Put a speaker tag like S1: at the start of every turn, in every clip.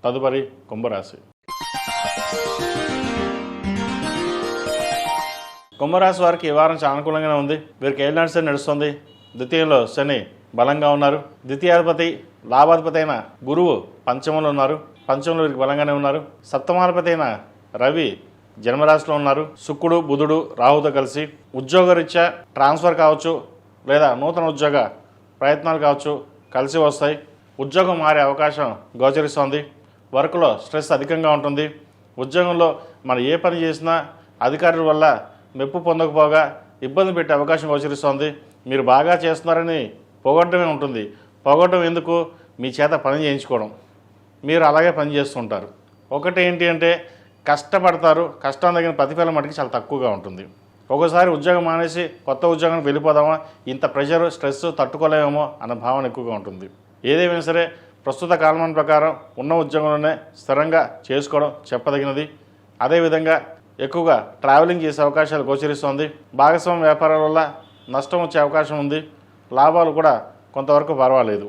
S1: తదుపరి కుంభరాశి. కుంభరాశి వారికి ఈ వారం చాలా అనుకూలంగానే ఉంది. వీరికి ఏలినాటి శని నడుస్తుంది. ద్వితీయంలో శని బలంగా ఉన్నారు. ద్వితీయాధిపతి లాభాధిపతి అయిన గురువు పంచమంలో ఉన్నారు. పంచమంలో వీరికి బలంగానే ఉన్నారు. సప్తమాధిపతి అయిన రవి జన్మరాశిలో ఉన్నారు. శుక్రుడు బుధుడు రాహుతో కలిసి ఉద్యోగరీత్యా ట్రాన్స్ఫర్ కావచ్చు, లేదా నూతన ఉద్యోగ ప్రయత్నాలు కావచ్చు, కలిసి వస్తాయి. ఉద్యోగం మారే అవకాశం గోచరిస్తోంది. వర్క్లో స్ట్రెస్ అధికంగా ఉంటుంది. ఉద్యోగంలో మనం ఏ పని చేసినా అధికారుల వల్ల మెప్పు పొందకపోగా ఇబ్బంది పెట్టే అవకాశం గోచరిస్తోంది. మీరు బాగా చేస్తున్నారని పొగడటమే ఉంటుంది. పొగడటం ఎందుకు? మీ చేత పని చేయించుకోవడం. మీరు అలాగే పని చేస్తుంటారు. ఒకటి ఏంటి అంటే కష్టపడతారు. కష్టం తగిన ప్రతిఫలం మటుకు చాలా తక్కువగా ఉంటుంది. ఒకసారి ఉద్యోగం మానేసి కొత్త ఉద్యోగానికి వెళ్ళిపోదామా, ఇంత ప్రెషర్ స్ట్రెస్ తట్టుకోలేమో అన్న భావన ఎక్కువగా ఉంటుంది. ఏదేమైనా సరే ప్రస్తుత కాలమాన ప్రకారం ఉన్న ఉద్యోగంలోనే స్థిరంగా చేసుకోవడం చెప్పదగినది. అదేవిధంగా ఎక్కువగా ట్రావెలింగ్ చేసే అవకాశాలు గోచరిస్తోంది. భాగస్వామ్య వ్యాపారాల వల్ల నష్టం వచ్చే అవకాశం ఉంది. లాభాలు కూడా కొంతవరకు పర్వాలేదు.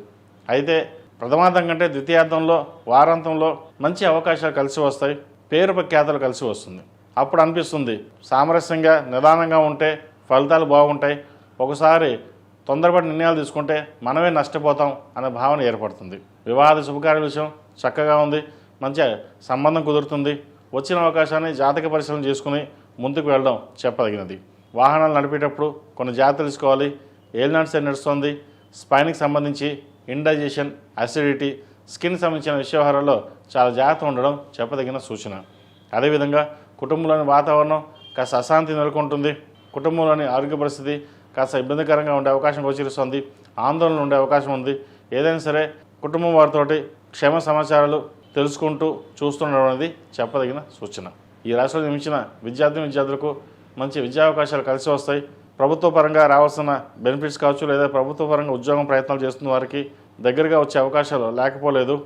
S1: అయితే ప్రథమార్థం కంటే ద్వితీయార్థంలో వారాంతంలో మంచి అవకాశాలు కలిసి వస్తాయి. పేరు ప్రఖ్యాతలు కలిసి వస్తుంది. అప్పుడు అనిపిస్తుంది సామరస్యంగా నిదానంగా ఉంటే ఫలితాలు బాగుంటాయి. ఒకసారి తొందరపడి నిర్ణయాలు తీసుకుంటే మనమే నష్టపోతాం అనే భావన ఏర్పడుతుంది. వివాహాది శుభకార్య విషయం చక్కగా ఉంది. మంచి సంబంధం కుదురుతుంది. వచ్చిన అవకాశాన్ని జాతక పరిశీలన చేసుకుని ముందుకు వెళ్ళడం చెప్పదగినది. వాహనాలు నడిపేటప్పుడు కొన్ని జాగ్రత్తలు తీసుకోవాలి. ఏలినాటి శని నడుస్తుంది. స్పైన్కి సంబంధించి ఇండైజెషన్, అసిడిటీ, స్కిన్ సంబంధించిన వ్యవహారాల్లో చాలా జాగ్రత్త ఉండడం చెప్పదగిన సూచన. అదేవిధంగా కుటుంబంలోని వాతావరణం కాస్త అశాంతి నెలకొంటుంది. కుటుంబంలోని ఆరోగ్య పరిస్థితి కాస్త ఇబ్బందికరంగా ఉండే అవకాశం గోచరిస్తుంది. ఆందోళన ఉండే అవకాశం ఉంది. ఏదైనా సరే కుటుంబం వారితోటి క్షేమ సమాచారాలు తెలుసుకుంటూ చూస్తుండడం అనేది చెప్పదగిన సూచన. ఈ రాశిలో జన్మించిన విద్యార్థులకు మంచి విద్యా అవకాశాలు కలిసి వస్తాయి. ప్రభుత్వ పరంగా రావాల్సిన బెనిఫిట్స్ కావచ్చు, లేదా ప్రభుత్వ పరంగా ఉద్యోగం ప్రయత్నాలు చేస్తున్న వారికి దగ్గరగా వచ్చే అవకాశాలు లేకపోలేదు.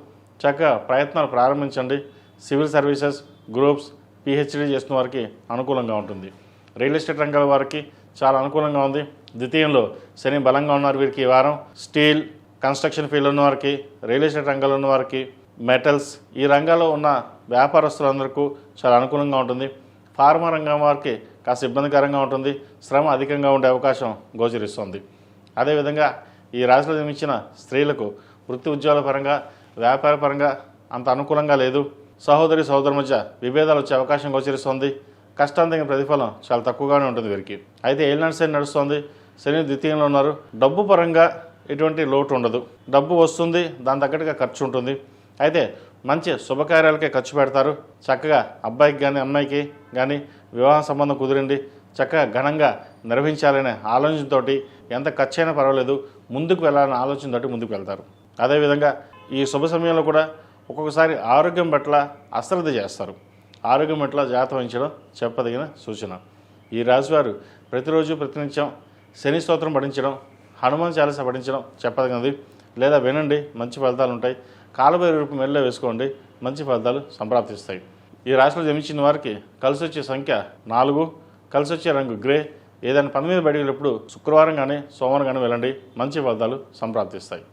S1: చక్కగా ప్రయత్నాలు ప్రారంభించండి. సివిల్ సర్వీసెస్, గ్రూప్స్, పిహెచ్డీ చేస్తున్న వారికి అనుకూలంగా ఉంటుంది. రియల్ ఎస్టేట్ రంగాల వారికి చాలా అనుకూలంగా ఉంది. ద్వితీయంలో శని బలంగా ఉన్నారు. వీరికి ఈ వారం స్టీల్, కన్స్ట్రక్షన్ ఫీల్డ్ ఉన్న వారికి, రియల్ ఎస్టేట్ రంగంలో ఉన్న వారికి, మెటల్స్ ఈ రంగాల్లో ఉన్న వ్యాపారస్తులందరికీ చాలా అనుకూలంగా ఉంటుంది. ఫార్మా రంగం వారికి కాస్త ఇబ్బందికరంగా ఉంటుంది. శ్రమ అధికంగా ఉండే అవకాశం గోచరిస్తుంది. అదేవిధంగా ఈ రాశిలో జన్మించిన స్త్రీలకు వృత్తి ఉద్యోగాల పరంగా, వ్యాపార పరంగా అంత అనుకూలంగా లేదు. సహోదరుల మధ్య విభేదాలు వచ్చే అవకాశం గోచరిస్తుంది. కష్టం తగిన ప్రతిఫలం చాలా తక్కువగానే ఉంటుంది వీరికి. అయితే ఏలినాటి శని నడుస్తుంది. శని ద్వితీయంలో ఉన్నారు. డబ్బు పరంగా ఎటువంటి లోటు ఉండదు. డబ్బు వస్తుంది, దాని తగ్గట్టుగా ఖర్చు ఉంటుంది. అయితే మంచి శుభకార్యాలకే ఖర్చు పెడతారు. చక్కగా అబ్బాయికి కానీ అమ్మాయికి కానీ వివాహ సంబంధం కుదిరింది, చక్కగా ఘనంగా నిర్వహించాలనే ఆలోచనతో ఎంత ఖర్చు అయినా పర్వాలేదు ముందుకు వెళ్ళాలనే ఆలోచనతో ముందుకు వెళ్తారు. అదేవిధంగా ఈ శుభ సమయంలో కూడా ఒక్కొక్కసారి ఆరోగ్యం పట్ల అశ్రద్ధ చేస్తారు. ఆరోగ్యం పట్ల జాగ్రత్త వహించడం చెప్పదగిన సూచన. ఈ రాశివారు ప్రతిరోజు ప్రతినిత్యం శని స్తోత్రం పఠించడం, హనుమాన్ చాలీసా పఠించడం చెప్పదగినది. లేదా వినండి, మంచి ఫలితాలు ఉంటాయి. కాలుబైరు రూపం మెల్ల వేసుకోండి, మంచి ఫలితాలు సంప్రాప్తిస్తాయి. ఈ రాశిలో జన్మించిన వారికి కలిసి వచ్చే సంఖ్య 4, కలిసి వచ్చే రంగు గ్రే. ఏదైనా పని మీద బయటకు వెళ్ళినప్పుడు శుక్రవారం కానీ సోమవారం కానీ వెళ్ళండి, మంచి ఫలితాలు సంప్రాప్తిస్తాయి.